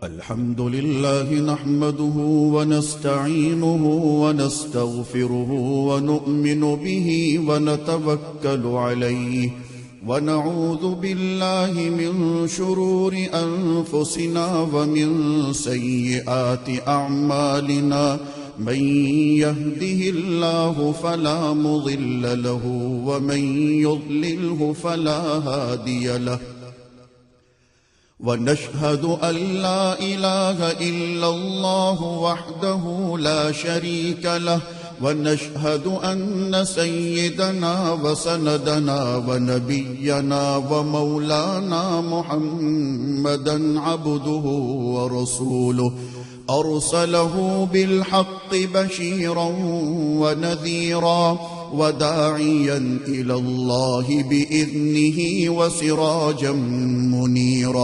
الحمد لله نحمده ونستعينه ونستغفره ونؤمن به ونتوكل عليه ونعوذ بالله من شرور أنفسنا ومن سيئات أعمالنا من يهده الله فلا مضل له ومن يضلله فلا هادي له ونشهد أن لا إله إلا الله وحده لا شريك له ونشهد أن سيدنا وسندنا ونبينا ومولانا محمدا عبده ورسوله أرسله بالحق بشيرا ونذيرا وداعيا إلى الله بإذنه وسراجا منيرا.